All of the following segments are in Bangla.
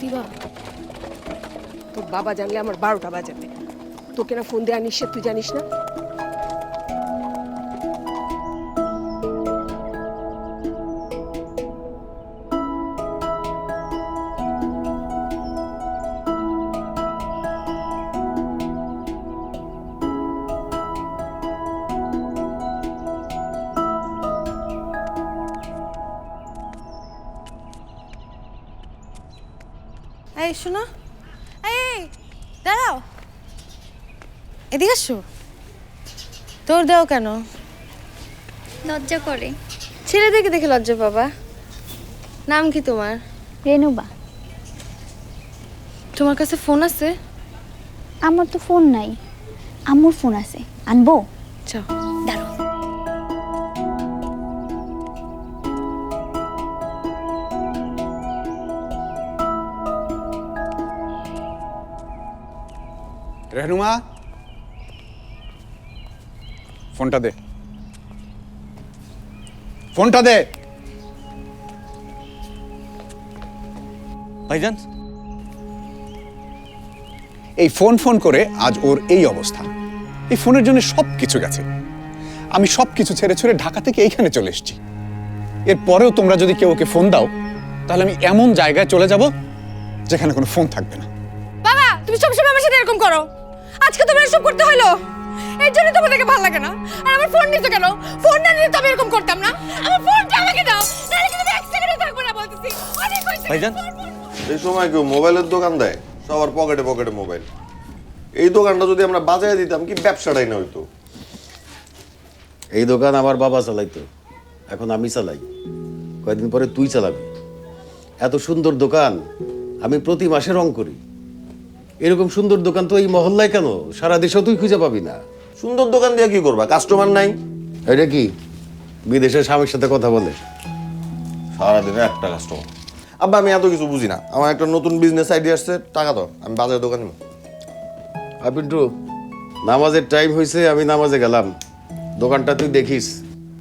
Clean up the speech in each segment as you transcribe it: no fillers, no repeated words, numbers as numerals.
দিবা? তোর বাবা জানলে আমার 12টা বাজাবে। তোকে না ফোন দেয়া নিষেধ, তুই জানিস না? এই শোনো, এই দাঁড়াও, এদিকে আসো। তোর দাও কেন? লজ্জা করে। ছেলেদেরকে দেখে লজ্জা বাবা। নাম কি তোমার? রেনুবা। তোমার কাছে ফোন আছে? আমার তো ফোন নাই, আম্মুর ফোন আছে, আনবো? চাও। দাঁড়াও। রেহনুমা, ফোনটা দে, ফোনটা দে। ভাইজান, এই ফোন ফোন করে আজ ওর এই অবস্থা। এই ফোনের জন্য সব কিছু গেছে। আমি সব কিছু ছেড়ে ছেড়ে ঢাকা থেকে এইখানে চলে এসেছি। এরপরেও তোমরা যদি কেউ ওকে ফোন দাও, তাহলে আমি এমন জায়গায় চলে যাব যেখানে কোনো ফোন থাকবে না। বাবা, তুমি সবসময় আমার সাথে এরকম করো। আজকে তোমার এসব করতে হলো, এর জন্য তোমাদেরকে ভালো লাগে না। আর আমার ফোন নিতে কেন? ফোন না নিলে তো আমি এরকম করতাম না। আমার ফোনটা আমাকে দাও, নাহলে কিন্তু এক সেকেন্ডও থাকবো না বলতেছি। অনেক হয়েছে। ভাইজান, এই সময় কেউ মোবাইলের দোকান দেয়? সবার পকেটে পকেটে মোবাইল। এই দোকানটা যদি আমরা বাজায় দিতাম, কি ব্যবসাটাই না হইতো। এই দোকান আমার বাবা চালাইতো, এখন আমি চালাই। কয়েকদিন পরে তুই চালাবি। এত সুন্দর দোকান আমি প্রতি মাসে রং করি। এরকম সুন্দর দোকান তো এই মহল্লায় কেন, সারা দেশেও তুই খুঁজে পাবি না। সুন্দর দোকান দিয়ে কি করবা? কাস্টমার নাই। এটা কি বিদেশের স্বামীর সাথে কথা বলে? সারাদিনে একটা কাস্টমার। আব্বা, আমি এত কিছু বুঝি না। আমার একটা নতুন বিজনেস আইডিয়া আসছে, টাকা দাও, আমি বাজারে দোকান নিব। আর পিন্টু, নামাজের টাইম হয়েছে, আমি নামাজে গেলাম। দোকানটা তুই দেখিস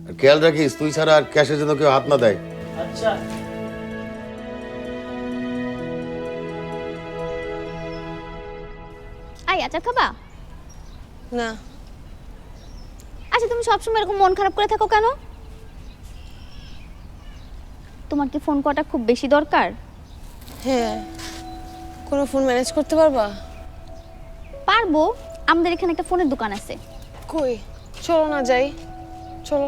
আর খেয়াল রাখিস, তুই ছাড়া আর ক্যাশের জন্য কেউ হাত না দেয়। আচ্ছা। আই আচার খাবা? না। আচ্ছা, তুমি সবসময় এরকম মন খারাপ করে থাকো কেন? তোমার কি ফোন করাটা খুব বেশি দরকার? হ্যাঁ, কোনো ফোন ম্যানেজ করতে পারবা? পারবো, আমাদের এখানে একটা ফোনের দোকান আছে। কই, চলো না যাই। চলো।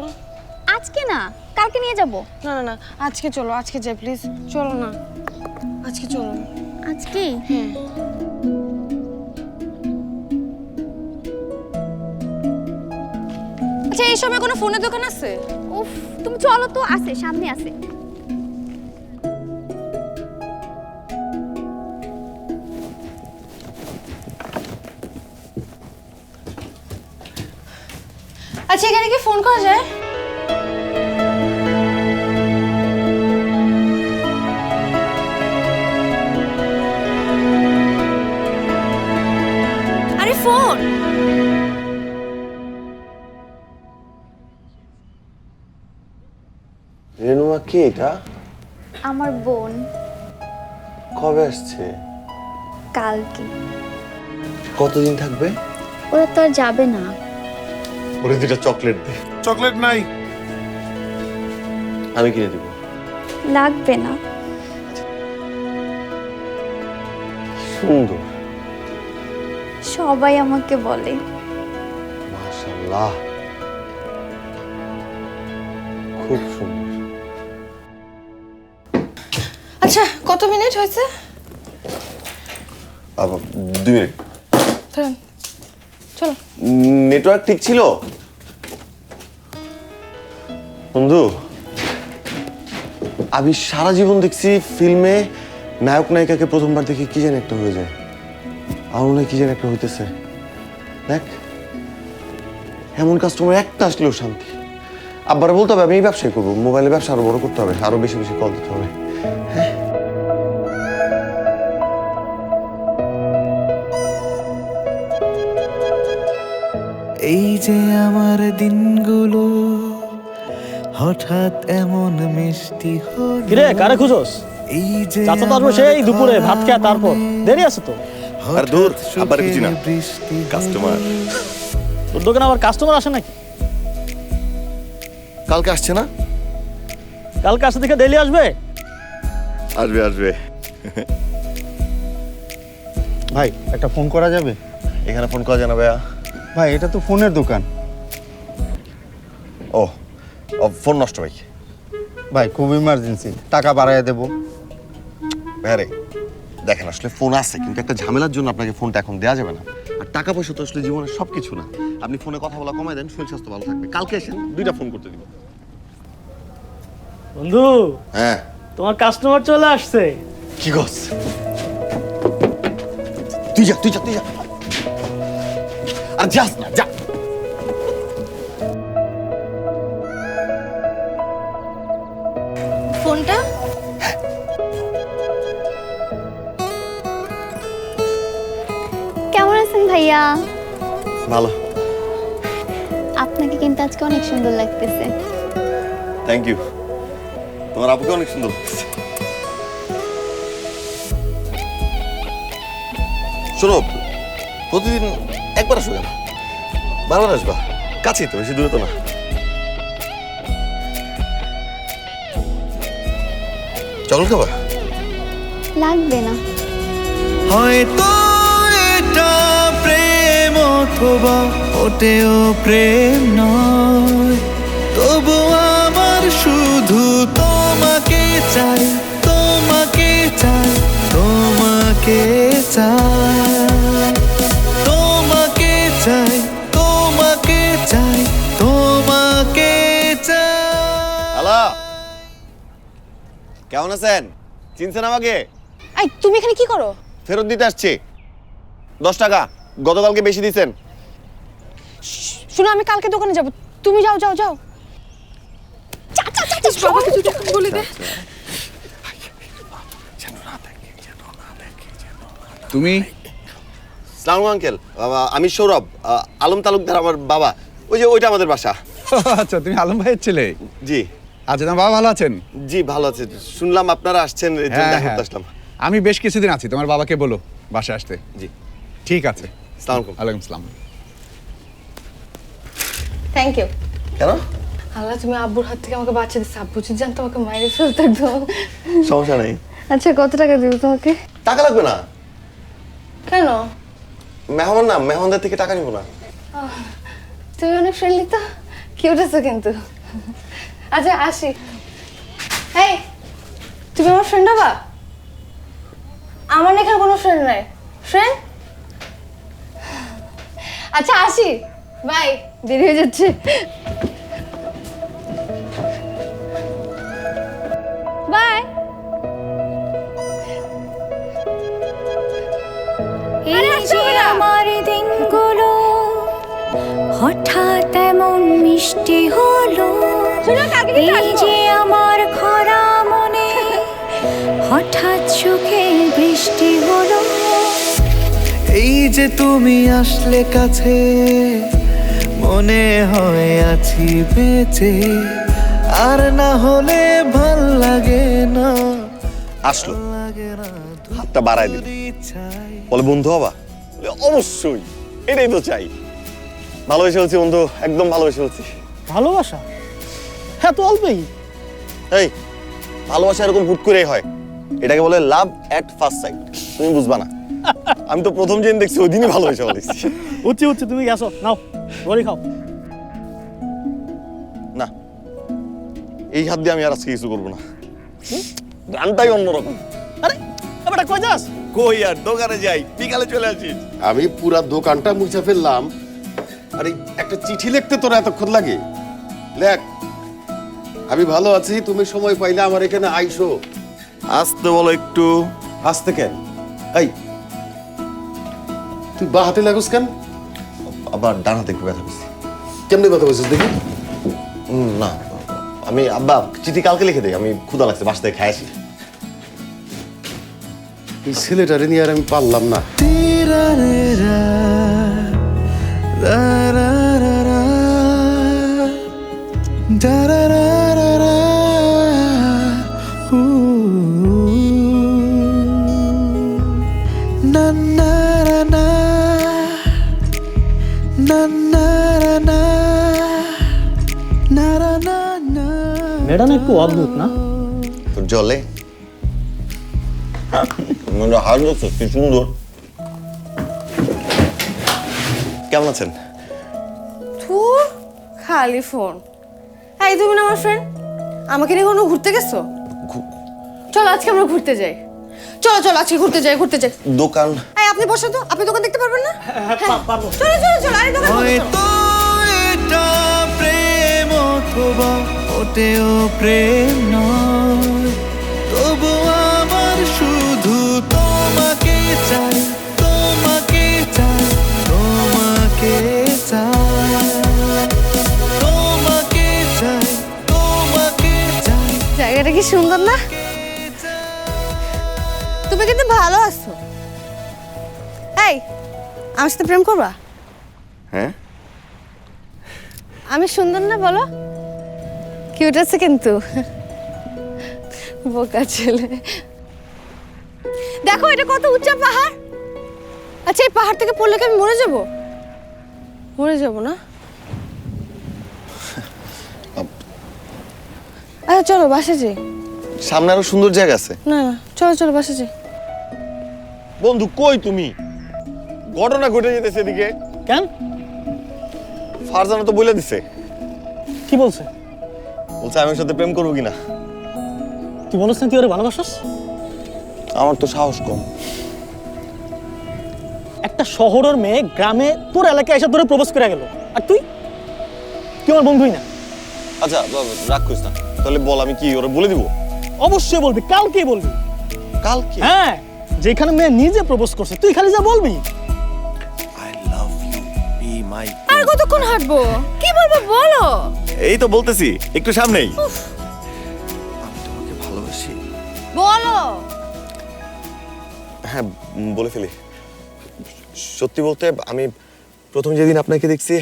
আজকে না, কালকে নিয়ে যাব। না না না, আজকে চলো, আজকে যাই প্লিজ। চলো না, আজকে চলো। আজকে? হ্যাঁ। আচ্ছা, এই সময় কোনো ফোনের দোকান আছে? উফ, তুমি চলো তো, আছে, সামনে আছে। আচ্ছা, এখানে কি ফোন করা যায়? আরে ফোন। রেনুমা, কে এটা? আমার বোন। কবে আসছে? কালকে। কতদিন থাকবে? ওরা তো আর যাবে না। ওরে দুটা চকলেট দে। চকলেট নাই। আমি কিনে দেবো। লাগবে না। সুন্দর। সবাই আমাকে বলে। মাশাআল্লাহ, খুব সুন্দর। আচ্ছা, কত মিনিট হয়েছে? 2 মিনিট। ধরেন, চলো। নেটওয়ার্ক ঠিক ছিল বন্ধু? আমি সারা জীবন দেখছি ফিল্মে নায়ক নায়িকাকে প্রথমবার দেখে কি যেন একটা হয়ে যায়। আমার মনে হয় কি যেন একটা হইতেছে। দেখ, এমন কাস্টমার একটা আসলেও শান্তি। আব্বার বলতে হবে আমি এই ব্যবসায় করবো, মোবাইলের ব্যবসা আরো বড় করতে হবে, আরো বেশি বেশি কল দিতে হবে। হ্যাঁ, এই যে আমার দিনগুলো হঠাৎ এমন মিষ্টি হলো। কিরে, কারে খুঁজোস? এই যে চাচা তো আসবে সেই দুপুরে ভাত খেয়ে তারপর দেরি আছে তো। আর দূর আবার কিছু না, কাস্টমার তোর দোকানে আবার কাস্টমার আসে নাকি? কালকে আসছে না? কালকে আসতে দেখে ডেলি আসবে। আসবে আসবে। ভাই একটা ফোন করা যাবে? এখানে ফোন করা যায় না ভাইয়া। ভাই এটা তো ফোনের দোকান। ও ফোন নষ্ট ভাই। ভাই খুব ইমার্জেন্সি, টাকা বাড়াইয়া দেবো। ভাইয়া রে দেখেন, আসলে ফোন আছে কিন্তু একটা ঝামেলার জন্য আপনাকে ফোনটা এখন দেওয়া যাবে না। আর টাকা পয়সা তো আসলে জীবনের সব কিছু না। আপনি ফোনে কথা বলা কমাই দেন, শরীর স্বাস্থ্য ভালো থাকবে। কালকে এসেন, 2টা ফোন করতে দিব। বন্ধু, হ্যাঁ তোমার কাস্টমার চলে আসছে। কি গছ, তুই যা তুই যা তুই যা, আর যাস না, যা। ফোনটা কেমন আছেন ভাইয়া? ভালো, আপনাকে কিন্তু আজকে অনেক সুন্দর লাগতেছে। Thank you. তোমার আপুকে অনেক সুন্দর লাগছে। শোনো, প্রতিদিন একবার আসবে না, বারবার আসবা। কাছেই তো, বেশি দূরে তো না। চকলেট খাবা? লাগবে না। হয়তো এটা প্রেম অথবা ওটেও প্রেম নয়, তবু আমার শুধু তোমাকে চাই, তোমাকে চাই, তোমাকে চাই, তোমাকে চাই, তোমাকে চাই, তোমাকে চাই। হ্যালো, কেমন আছেন? চিনছেন আমাকে? এই তুমি এখানে কি করো? ফেরত দিতে আসছি 10 টাকা, গতকালকে বেশি দিছেন। শুনো, আমি কালকে দোকানে যাব, তুমি যাও যাও যাও। বাবাকে দুটো ফোন বলে দে। তুমি সালাম আঙ্কেল, আমি সৌরভ, আলম তালুকদার আমার বাবা। ওই যে ওইটা আমাদের বাসা। আচ্ছা, তুমি আলম ভাইয়ের ছেলে? জি আচ্ছা, তোমার বাবা ভালো আছেন? জি ভালো আছে, শুনলাম আপনারা আসছেন, এই জন্য দেখা করতে আসলাম। আমি বেশ কিছুদিন আছি, তোমার বাবাকে বলো বাসায় আসতে। জি ঠিক আছে। সালাম আলাইকুম। ওয়ালাইকুম আসসালাম। Thank you. কেন? আল্লাহ, তুমি আব্বুর হাত থেকে আমাকে বাঁচিয়ে দিচ্ছ। আব্বু যদি জানতো আমাকে মাইরে ফেলতো একদম। সমস্যা নেই। আচ্ছা, কত টাকা দিব তোমাকে? টাকা লাগবে না। কেন? মেহমান না, মেহমানদের থেকে টাকা নিব না। তুমি অনেক ফ্রেন্ডলি তো, কিউট আছো কিন্তু। আচ্ছা আসি। এই, তুমি আমার ফ্রেন্ড হবা? আমার এখানে কোনো ফ্রেন্ড নাই। ফ্রেন্ড? আচ্ছা আসি, বাই, দেরি হয়ে যাচ্ছে। বাই। এই যে আমার দিনগুলো হঠাৎ এমন মিষ্টি হলো, এই যে আমার খরা মনে হঠাৎ সুখে বৃষ্টি হলো। এই যে তুমি আসলে কাছে, মনে হয় আছি বেঁচে, আর না হলে ভাল লাগে না। আসলো, হাতটা বাড়াই দিল, বলে বন্ধু হবা? অবশ্যই, এটাই তো চাই। ভালোবেসে বলছি বন্ধু, একদম ভালোবেসে বলছি। ভালোবাসা? হ্যাঁ, তো অল্পই। এই ভালোবাসা এরকম হুট করেই হয়, এটাকে বলে লাভ এট ফার্স্ট সাইট। তুমি বুঝবা না, আমি তো প্রথম যেদিন দেখছি ওই দিনই ভালোবেসে বলেছি। উঠছি উঠছি, তুমি গেছো, নাও বড়ি খাও। না, এই হাত দিয়ে আমি আর আজকে কিছু করবো না। গানটাই অন্যরকম। আরে এবারটা কই যাস? কই আর দোকানে যাই, বিকালে চলে আসিস। আমি পুরা দোকানটা মুছে ফেললাম, আরে একটা চিঠি লিখতে তোর এতক্ষণ লাগে? লেখ, আমি ভালো আছি, তুমি সময় পাইলে আমার এখানে আইসো। আসতে বলো একটু। আসতে কেন? এই তুই বা হাতে লাগোস কেন? আবার ডান হাতে একটু ব্যথা পেয়েছি। কেমনে কথা বলছিস দেখি? না, আমি আব্বা চিঠি কালকে লিখে দেই, আমি ক্ষুধা লাগছে, বাসা থেকে খাই আসি। এই ছেলেটারে নিয়ে আর আমি পারলাম না। তেরা রে রা, রা রা রা রা, ডা রা রা রা রা, উ না রা না না রা না না। মেয়েটা না একটু অদ্ভুত না? তোর জলে মনে হার যাচ্ছে, কি সুন্দর। কেমন আছেন? ধুর, খালি ফোন। এই তুমি না আমার ফ্রেন্ড, আমাকে নিয়ে কোনো ঘুরতে গেছো? চলো আজকে আমরা ঘুরতে যাই। চলো চলো আজকে ঘুরতে যাই। দোকান এই আপনি বসেন তো, আপনি দোকান দেখতে পারবেন না? পারবো। চলো চলো চলো, আরে দোকান বসো। হয়তো এটা প্রেম অথবা ওটেও প্রেম নয়, তবু আমার শুধু তোমাকে চাই, তোমাকে চাই, তোমাকে চাই, তোমাকে চাই, তোমাকে চাই। জায়গাটা কি সুন্দর না? তুমি কিন্তু ভালো আছো। এই, আমার সাথে প্রেম করবা? হ্যাঁ আমি সুন্দর না বলো? কিউট আছে কিন্তু। বোকা ছেলে। দেখো এটা কত উঁচা পাহাড়। আচ্ছা এই পাহাড় থেকে পড়লে কি আমি মরে যাব? মরে যাব না? আচ্ছা চলো বাসে যাই। সামনে আরো সুন্দর জায়গা আছে। না না চলো চলো বাসে যাই। বন্ধু কই তুমি? ঘটনা ঘটে যেতেছে এদিকে। কেন? ফারজানা তো বলে দিছে, কি বলছে? বলছে আমি ওর সাথে প্রেম করবো কিনা। তুই বলছ না তুই ওরে ভালোবাসিস? আমার তো সাহস কম। একটা শহরের মেয়ে গ্রামে তোর এলাকায় এসে তোরে প্রপোজ করে গেল, আর তুই আমার বন্ধুই না। আচ্ছা রাগ করিস না, তাহলে বল আমি কি ওরা বলে দিব? অবশ্যই বলবি, কালকেই বলবি। কালকে? হ্যাঁ, যেখানে মেয়ে নিজে প্রপোজ করছে তুই খালি যা বলবি। I love you, be my. আর কতক্ষণ হাঁটবো? কি বলবো বলো? এই তো বলতেছি, একটু সামনেই। আমি তোমাকে ভালোবাসি। বলো। হ্যাঁ বলে ফেলি। সত্যি বলতে আমি প্রথম যেদিন আপনাকে দেখছি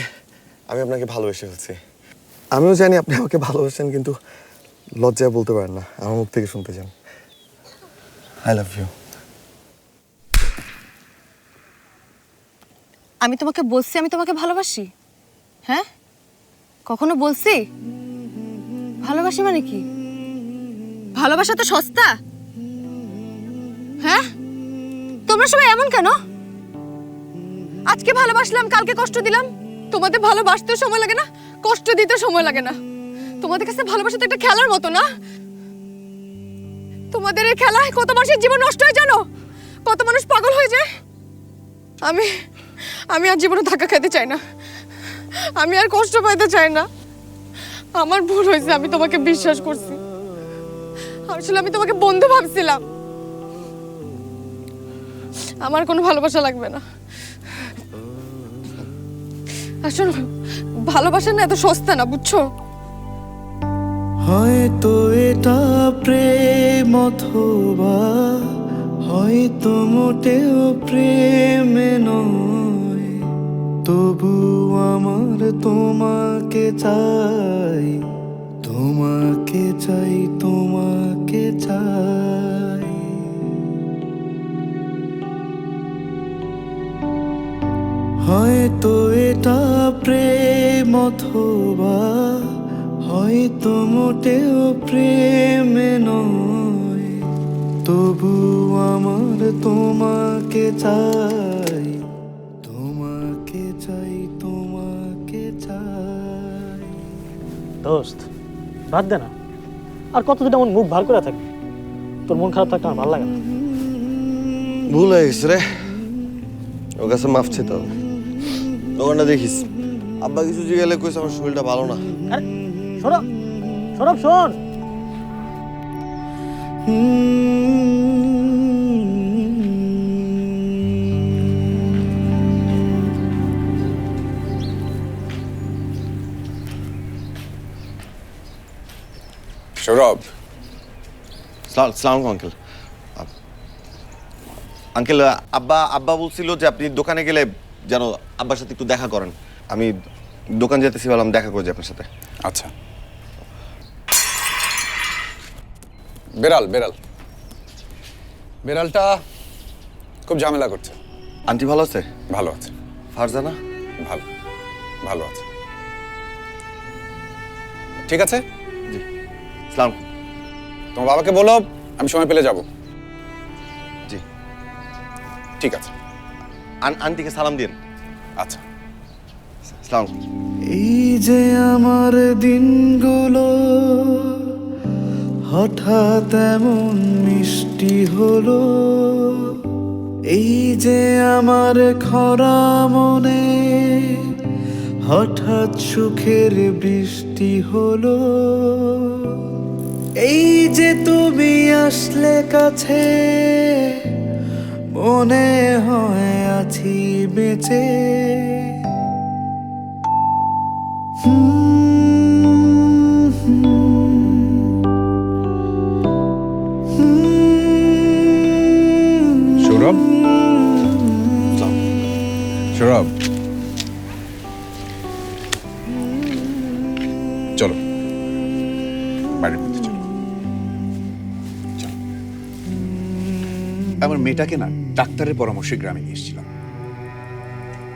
আমি আপনাকে ভালোবেসে ফেলছি। আমিও জানি আপনি আমাকে ভালোবাসেন, কিন্তু লজ্জায় বলতে পারেন না, আমার মুখ থেকে শুনতে চান। I love you. আমি তোমাকে বলছি আমি তোমাকে ভালোবাসি? হ্যাঁ কখনো বলছি? ভালোবাসি মানে কি? ভালোবাসা তো সস্তা। হ্যাঁ তোমরা সবাই এমন কেন? আজকে ভালোবাসলাম কালকে কষ্ট দিলাম। তোমাদের ভালোবাসতে সময় লাগে না, কষ্ট দিতে সময় লাগে না। তোমাদের কাছে ভালোবাসা তো একটা খেলার মতো না? তোমাদের এই খেলায় কত মানুষের জীবন নষ্ট হয় জানো? কত মানুষ পাগল হয়ে যায়। আমি আর জীবনে ধাক্কা খেতে চাই না, আমি আর কষ্ট পাইতে চাই না। আমার ভুল হয়েছে, আমি তোমাকে বিশ্বাস করছি। আসলে আমি তোমাকে বন্ধু ভাবছিলাম। আমার কোনো ভালোবাসা লাগবে না। আসলে ভালোবাসা না এত সস্তা না, বুঝছো? হয়তো এটা প্রেম অথবা হয়তো মোটেও প্রেম নয়, তবু আমার তোমাকে চাই, তোমাকে চাই, তোমাকে চাই। হয়তো এটা প্রেম অথবা হয়তো মোটেও প্রেম নয়, তবু আমার তোমাকে চাই, তোমাকে চাই, তোমাকে চাই। দোস্ত বাদ দে না, আর কতদিন এমন মুখ ভার করে থাকবি? তোর মন খারাপ থাকতে আমার ভালো লাগে না। ভুল হয়ে গেছে রে, ওর কাছে মাফ চেতে হবে। দোকানটা দেখিস, আব্বা কিছু জিজ্ঞাসা কইছে আমার শরীরটা ভালো না। আরে সরব সরব শোন, সৌরভ, সালাম আঙ্কেল। আঙ্কেল আব্বা বলছিল যে আপনি দোকানে গেলে যেন আব্বার সাথে একটু দেখা করেন। আমি দোকান যেতেছি, বললাম দেখা করে যাই আপনার সাথে। আচ্ছা। বেড়াল বেড়াল বেড়ালটা খুব ঝামেলা করছে। আন্টি ভালো আছে? ভালো আছে। ফারজানা? ভালো। ভালো আছে। ঠিক আছে, সালাম। তোমার বাবাকে বলো আমি সময় পেলে যাব। জি। ঠিক আছে। আন্টিকে সালাম দিন। আচ্ছা, সালাম। এই যে আমার দিনগুলো হঠাৎ এমন মিষ্টি হলো, এই যে আমার খরা মনে হঠাৎ সুখের বৃষ্টি হলো, এই যে তুমি আসলে কাছে মনে হয় আছি বেঁচে। সৌরভ, সৌরভ, চলো বাড়ির মধ্যে চলো। চলো। আমার মেয়েটাকে না ডাক্তারের পরামর্শে গ্রামে নিয়ে এসেছিলাম,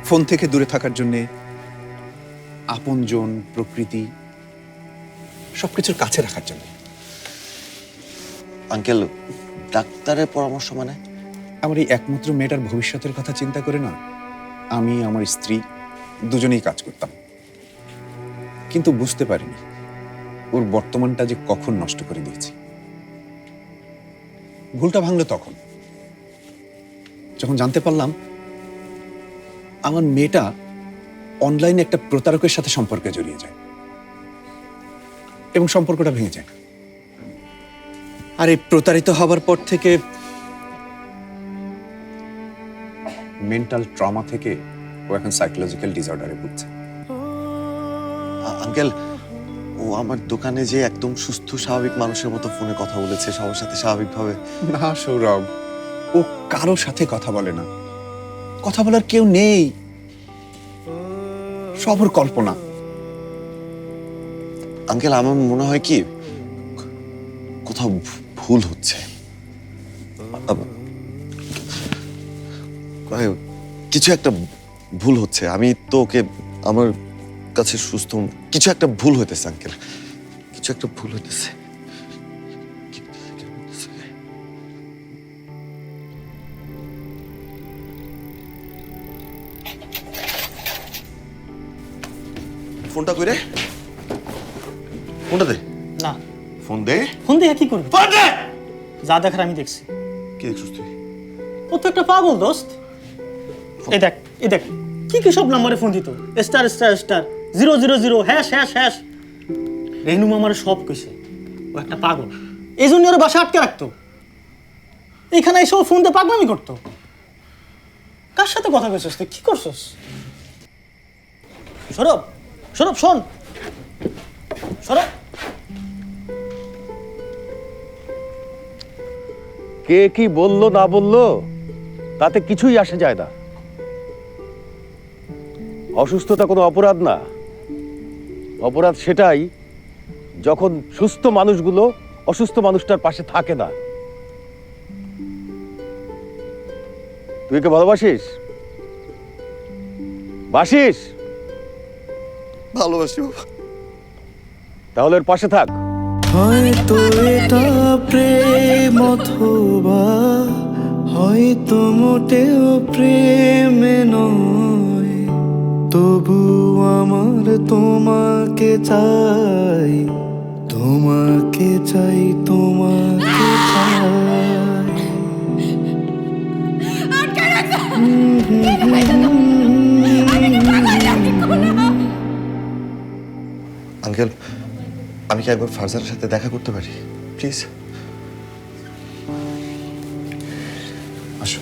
ফোন থেকে দূরে থাকার জন্যে, আপনজন, প্রকৃতি সবকিছুর কাছে রাখার জন্য। আঙ্কেল, ডাক্তারের পরামর্শ মানে? আমার এই একমাত্র মেয়েটার ভবিষ্যতের কথা চিন্তা করে না আমি আমার স্ত্রী দুজনেই কাজ করতাম, কিন্তু বুঝতে পারিনি ওর বর্তমানটা যে কখন নষ্ট করে দিয়েছি। ভুলটা ভাঙলো তখন যখন জানতে পারলাম আমার মেয়েটা অনলাইনে একটা প্রতারকের সাথে সম্পর্কে জড়িয়ে যায় এবং সম্পর্কটা ভেঙে যায়। আর এই প্রতারিত হবার পর থেকে মেন্টাল ট্রমা থেকে ও এখন সাইকোলজিক্যাল ডিসঅর্ডারে ভুগছে। আঙ্কেল, ও আমার দোকানে যে একদম সুস্থ স্বাভাবিক মানুষের মতো ফোনে কথা বলেছে, সবার সাথে স্বাভাবিকভাবে। না সৌরভ, ও কারোর সাথে কথা বলে না, কথা বলার কেউ নেই, সব ওর কল্পনা। আঙ্কেল, আমার মনে হয় কি কোথাও ভুল হচ্ছে, কিছু একটা ভুল হচ্ছে। আমি তো ওকে আমার কাছে সুস্থ, কিছু একটা ভুল হইতেছে আঙ্কেল, কিছু একটা ভুল হইতেছে। ফোনটা কই রে? ফোনটা দে। না, ফোন দে। ফোন দিয়ে কি করবি? ফোন দে। যা দেখার আমি দেখছি। কি দেখছিস তুই? ও তো একটা পাগল দোস্ত। এই দেখ, এই দেখ, কি কি সব নাম্বারে ফোন দিত, star star star 000 hash hash hash. Renu মামার সব কইছে ও একটা পাগল, এই জন্য ওর বাসা আটকে রাখতো, এখানে এসে ও ফোন দিয়ে পাগলামি করতো। কার সাথে কথা কইছিস তুই? কি করছিস? সৌরভ, সৌরভ শোন, সৌরভ। কে কি বললো না বললো তাতে কিছুই আসে যায় না। অসুস্থতা কোনো অপরাধ না, অপরাধ সেটাই যখন সুস্থ মানুষগুলো অসুস্থ মানুষটার পাশে থাকে না। তুই কে ভালোবাসিস? বাসিস? ভালোবাসি বাবা। তাহলে ওর পাশে থাক। হয়তো এটা প্রেম অথবা হয়তো মোটেও প্রেম নয়, তবু আমার তোমাকে চাই, তোমাকে চাই, তোমাকে চাই। আঙ্কেল, আমি কি একবার ফারজানের সাথে দেখা করতে পারি প্লিজ? আসো।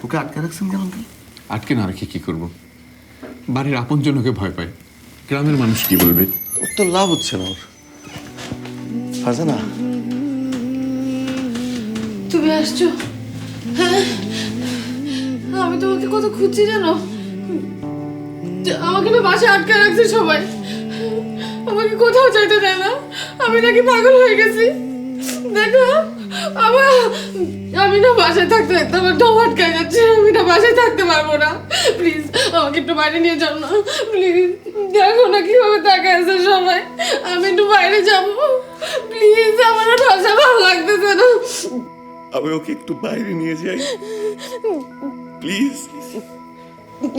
ওকে আটকে রাখছেন কেন? আটকে না রেখে কি করব? বাড়ির আপনজনকে ভয় পায়, গ্রামের মানুষ কি বলবে? ওর তো লাভ হচ্ছে না। ওর ফারজানা, তুমি আসছো? হ্যাঁ, আমি তোমাকে কত খুঁজছি জানো? আমাকে না বাসায় আটকে রাখছে সবাই, আমাকে কোথাও যাইতে দেয় না। আমি নাকি পাগল হয়ে গেছি। দেখো আমি না বাসায় থাকতে থাকতে আমার দম আটকে যাচ্ছে, আমি না বাসায় থাকতে পারবো না, প্লিজ আমাকে একটু বাইরে নিয়ে যাও না প্লিজ। দেখো না কিভাবে তাকায় আছে সবাই, আমি একটু বাইরে যাবো প্লিজ, আমার আর বাসায় ভালো লাগতেছে না। আমি ওকে একটু বাইরে নিয়ে যাই প্লিজ।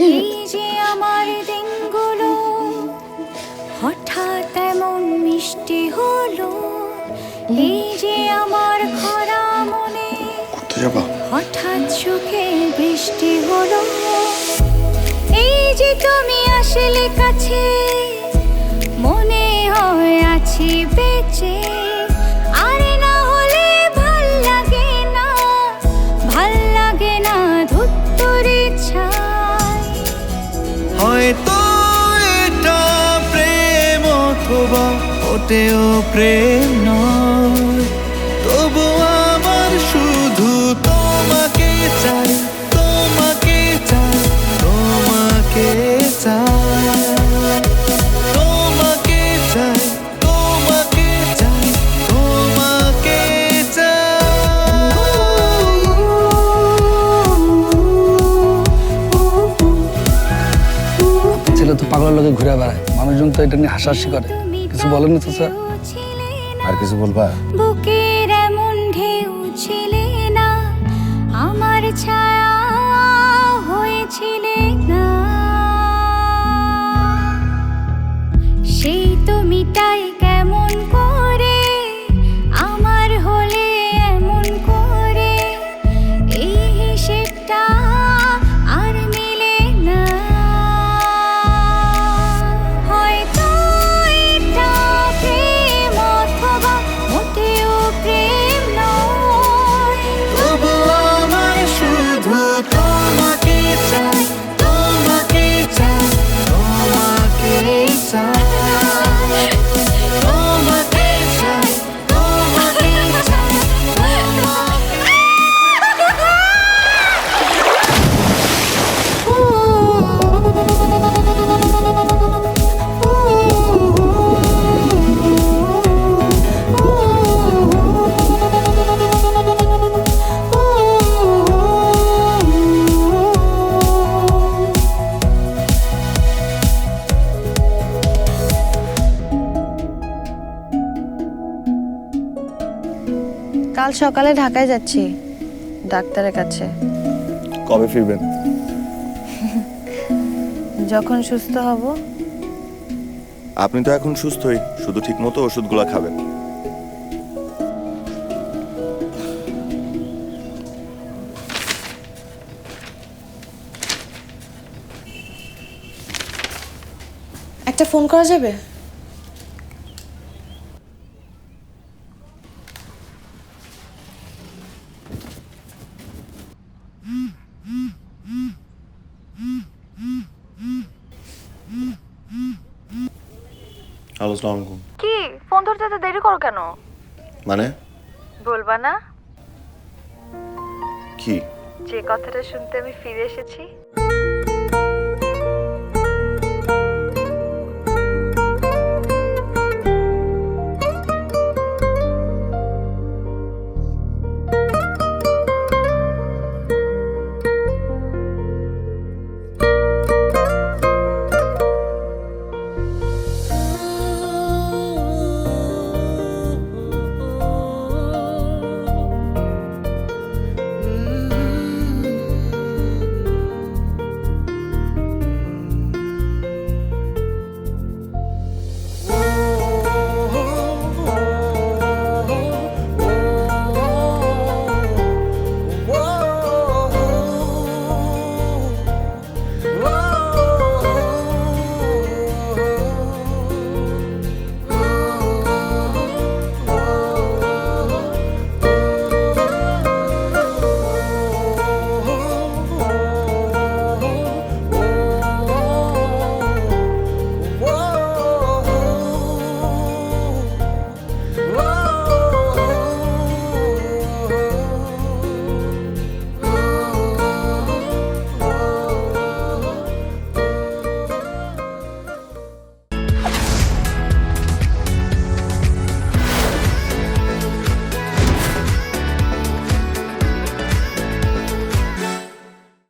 এই যে আমার দিনগুলো হঠাৎ এমন মিষ্টি হলো, এই যে আমার খরা মনে হঠাৎ সুখে বৃষ্টি হলো, এই যে তুমি আসলে কাছে মনে হয় আছি বেঁচে, আরে না হলে ভাল লাগে না, ভাল লাগে না ধুত্তরি ছাই। হয়তো এটা প্রেম অথবা ওটেও প্রেম নয়, তবু আমার শুধু তোমাকে চাই, তোমাকে চাই, তোমাকে চাই, তোমাকে চাই, তোমাকে চাই, তোমাকে ছেলে তো পাগলের লোকে ঘুরে বেড়ায়, মানুষজন তো এটা নিয়ে হাসাহাসি করে, কিছু বলেন না চাচা? আর কিছু বলবা? বুকের এমন ঢেউ ছিলে না, আমার ছায়া হয়েছিলে না, সেই তুমিটাই কেমন করে আমার হলে এমন করে, এই হিসেবটা আর মিলে না। হয়তো এটা প্রেম অথবা মোটেও প্রেম নয়, তবু আমার শুধু তোমাকে চাই, তোমাকে চাই, তোমাকে চাই, তোমাকে চাই, তোমাকে চাই, কাল সকালে ঢাকায় যাচ্ছি ডাক্তারের কাছে। কবে ফিরবেন? যখন সুস্থ হব। আপনি তো এখন সুস্থই, শুধু ঠিক মতো ওষুধগুলো খাবেন। একটা ফোন করা যাবে? হ্যালো, আসসালামু আলাইকুম। কি ফোন ধরতে এত দেরি করো কেন? মানে বলবা না কি? যে কথাটা শুনতে আমি ফিরে এসেছি?